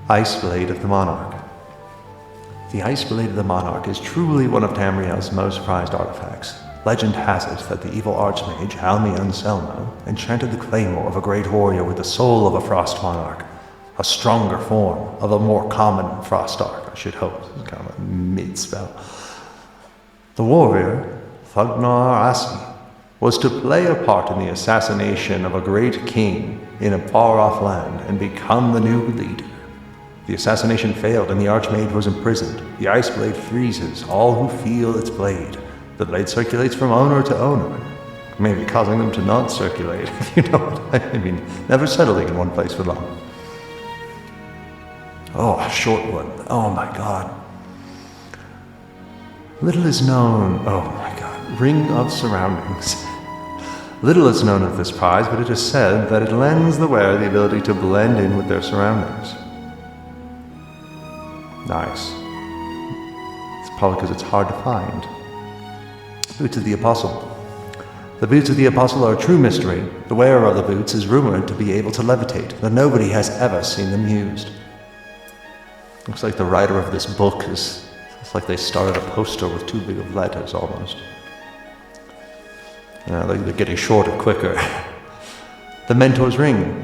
Ice Blade of the Monarch. The Ice Blade of the Monarch is truly one of Tamriel's most prized artifacts. Legend has it that the evil Archmage Anselmo enchanted the claymore of a great warrior with the soul of a frost monarch, a stronger form of a more common frost dark, I should hope. It's kind of a mid-spell. The warrior, Thugnar Asi, was to play a part in the assassination of a great king in a far-off land and become the new leader. The assassination failed and the Archmage was imprisoned. The Ice Blade freezes all who feel its blade. The blade circulates from owner to owner, maybe causing them to not circulate, if you know what I mean. Never settling in one place for long. Oh, a short one. Oh my god. Little is known... Oh my god. Ring of Surroundings. Little is known of this prize, but it is said that it lends the wearer the ability to blend in with their surroundings. Nice. It's probably because it's hard to find. Boots of the Apostle. The boots of the Apostle are a true mystery. The wearer of the boots is rumored to be able to levitate, though nobody has ever seen them used. Looks like the writer of this book it's like they started a poster with too big of letters almost. They're getting shorter quicker. The Mentor's Ring.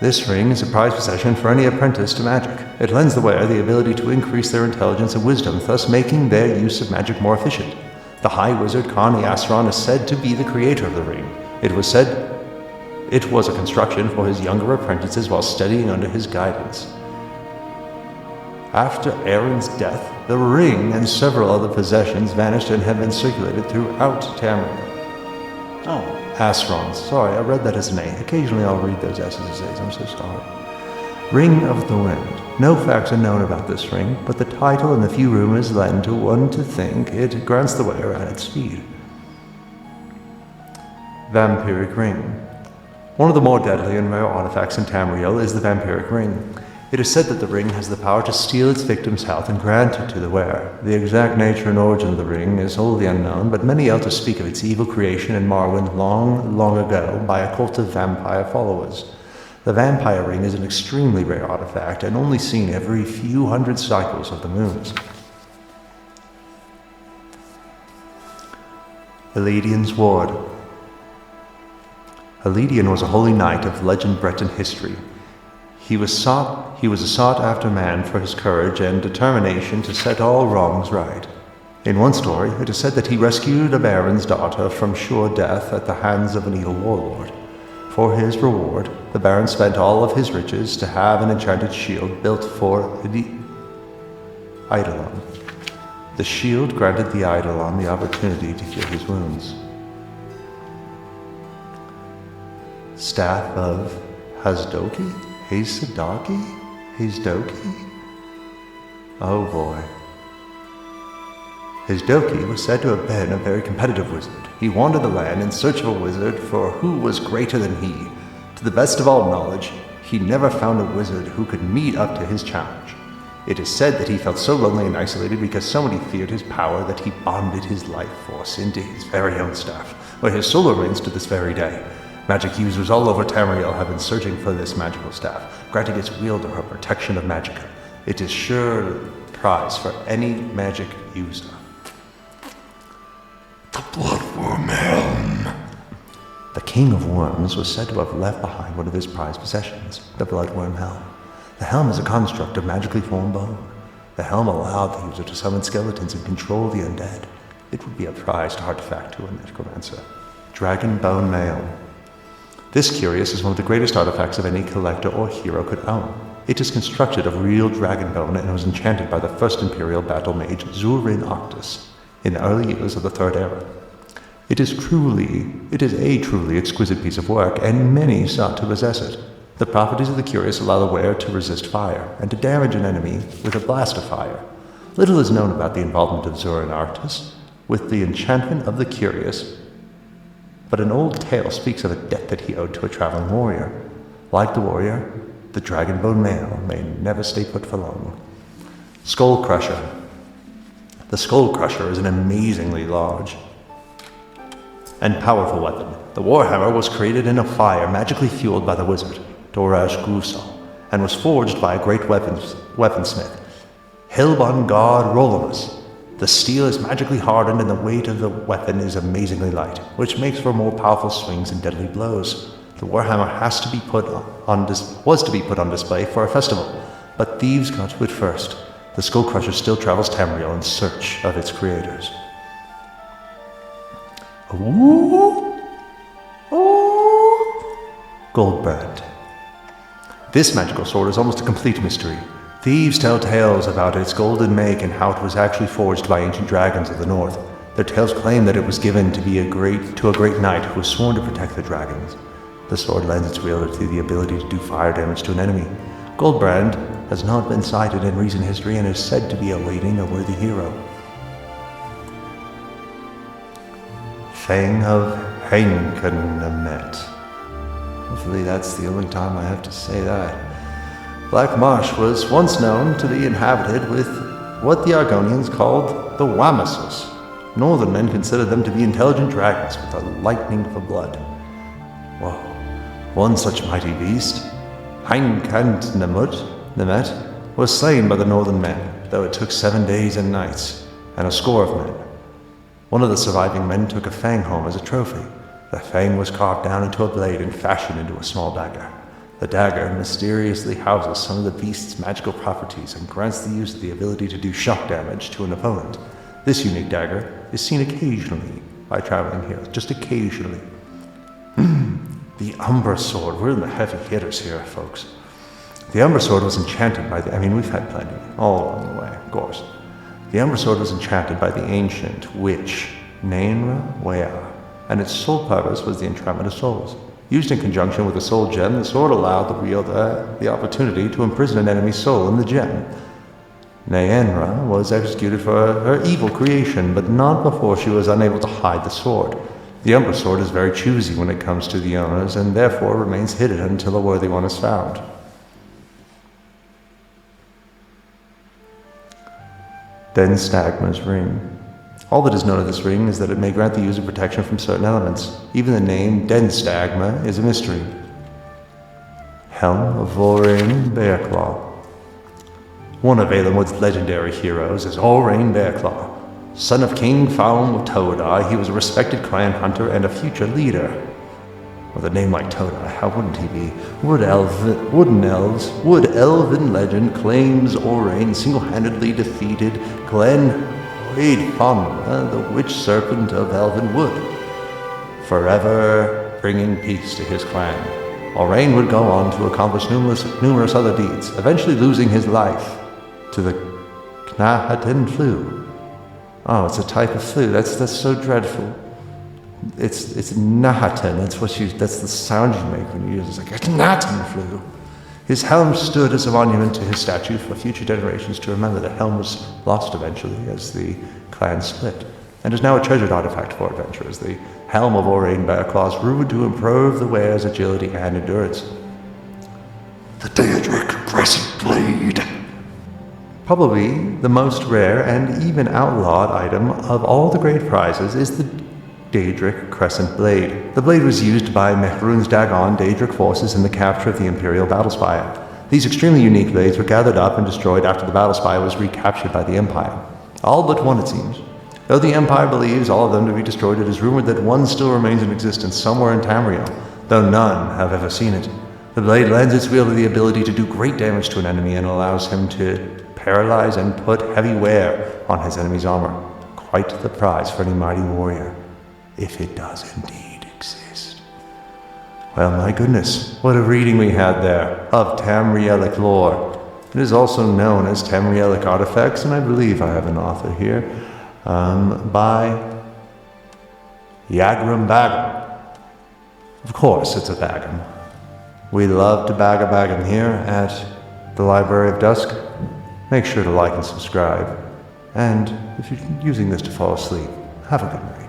This ring is a prized possession for any apprentice to magic. It lends the wearer the ability to increase their intelligence and wisdom, thus making their use of magic more efficient. The High Wizard Kani Asron is said to be the creator of the ring. It was said it was a construction for his younger apprentices while studying under his guidance. After Aaron's death, the ring and several other possessions vanished and have been circulated throughout Tamriel. Oh. Asron. Sorry, I read that as an A. Occasionally I'll read those S's as A's. I'm so sorry. Ring of the Wind. No facts are known about this ring, but the title and the few rumors lend to one to think it grants the wearer added speed. Vampiric Ring. One of the more deadly and rare artifacts in Tamriel is the Vampiric Ring. It is said that the ring has the power to steal its victim's health and grant it to the wearer. The exact nature and origin of the ring is wholly unknown, but many elders speak of its evil creation in Morrowind long ago by a cult of vampire followers. The Vampire Ring is an extremely rare artifact and only seen every few hundred cycles of the moons. Eledian's Ward. Eledian was a holy knight of legend Breton history. He was a sought-after man for his courage and determination to set all wrongs right. In one story, it is said that he rescued a baron's daughter from sure death at the hands of an evil warlord. For his reward, the baron spent all of his riches to have an enchanted shield built for the Eidolon. The shield granted the Eidolon the opportunity to heal his wounds. Staff of Hasdoki? Hasdoki? Oh boy. Hasdoki was said to have been a very competitive wizard. He wandered the land in search of a wizard for who was greater than he. To the best of all knowledge, he never found a wizard who could meet up to his challenge. It is said that he felt so lonely and isolated because somebody feared his power that he bonded his life force into his very own staff, where his soul remains to this very day. Magic users all over Tamriel have been searching for this magical staff, granting its wielder a protection of magicka. It is sure prize for any magic user. The Bloodworm Helm. The King of Worms was said to have left behind one of his prized possessions, the Bloodworm Helm. The helm is a construct of magically formed bone. The helm allowed the user to summon skeletons and control the undead. It would be a prized artifact to a necromancer. Dragon Bone Mail. This cuirass is one of the greatest artifacts of any collector or hero could own. It is constructed of real dragon bone and was enchanted by the first Imperial battle mage Zurin Octus in the early years of the Third Era. It is a truly exquisite piece of work, and many sought to possess it. The properties of the cuirass allow the wearer to resist fire and to damage an enemy with a blast of fire. Little is known about the involvement of Zurin Octus with the enchantment of the cuirass, but an old tale speaks of a debt that he owed to a traveling warrior. Like the warrior, the Dragonbone Mail may never stay put for long. Skull Crusher. The Skull Crusher is an amazingly large and powerful weapon. The Warhammer was created in a fire magically fueled by the wizard, Dorash Grusal, and was forged by a great weaponsmith, Hilbon god Rolamus. The steel is magically hardened and the weight of the weapon is amazingly light, which makes for more powerful swings and deadly blows. The warhammer was to be put on display for a festival, but thieves got to it first. The Skull Crusher still travels Tamriel in search of its creators. Ooh. Ooh. Goldbrand. This magical sword is almost a complete mystery. Thieves tell tales about its golden make and how it was actually forged by ancient dragons of the north. Their tales claim that it was given to a great knight who was sworn to protect the dragons. The sword lends its wielder to the ability to do fire damage to an enemy. Goldbrand has not been cited in recent history and is said to be awaiting a worthy hero. Fang of Henkenemet. Hopefully that's the only time I have to say that. Black Marsh was once known to be inhabited with what the Argonians called the Wamasus. Northern men considered them to be intelligent dragons with a lightning for blood. Whoa. One such mighty beast, Henkenemet, was slain by the northern men, though it took 7 days and nights, and a score of men. One of the surviving men took a fang home as a trophy. The fang was carved down into a blade and fashioned into a small dagger. The dagger mysteriously houses some of the beast's magical properties and grants the user the ability to do shock damage to an opponent. This unique dagger is seen occasionally by traveling heroes, just occasionally. The Umbra Sword. We're in the heavy hitters here, folks. The Umbra Sword was enchanted by we've had plenty, all along the way, of course. The Umbra Sword was enchanted by the ancient witch, Nainra Wea, and its sole purpose was the entrapment of souls. Used in conjunction with the soul gem, the sword allowed the wielder the opportunity to imprison an enemy's soul in the gem. Nainra was executed for her evil creation, but not before she was unable to hide the sword. The Umbra Sword is very choosy when it comes to the owners, and therefore remains hidden until a worthy one is found. Den Stagma's Ring. All that is known of this ring is that it may grant the user protection from certain elements. Even the name Den Stagma is a mystery. Helm of Orain Bearclaw. One of Elenwood's legendary heroes is Orain Bearclaw. Son of King Faum of Todai, he was a respected clan hunter and a future leader. With a name like Todai, how wouldn't he be? Wood Elven legend claims Orain single-handedly defeated Glen Oedfamna, the witch serpent of Elven Wood, forever bringing peace to his clan. Orain would go on to accomplish numerous other deeds, eventually losing his life to the Knahaten flu. Oh, it's a type of flu. That's so dreadful. It's Knahaten. That's the sound you make when you use it. It's like a Knahaten flu. His helm stood as a monument to his statue for future generations to remember. The helm was lost eventually as the clan split, and is now a treasured artifact for adventurers. The helm of Orain Bearclaw is rumored to improve the wearer's agility and endurance. The Daedric Crescent Blade. Probably the most rare and even outlawed item of all the great prizes is the Daedric Crescent Blade. The blade was used by Mehrunes Dagon Daedric forces in the capture of the Imperial Battlespire. These extremely unique blades were gathered up and destroyed after the Battlespire was recaptured by the Empire. All but one, it seems. Though the Empire believes all of them to be destroyed, it is rumored that one still remains in existence somewhere in Tamriel, though none have ever seen it. The blade lends its wielder the ability to do great damage to an enemy and allows him to paralyze and put heavy wear on his enemy's armor. Quite the prize for any mighty warrior, if it does indeed exist. Well, my goodness, what a reading we had there of Tamrielic lore. It is also known as Tamrielic artifacts, and I believe I have an author here, by Yagram Bagam. Of course, it's a Bagam. We love to bag a Bagam here at the Library of Dusk. Make sure to like and subscribe. And if you're using this to fall asleep, have a good night.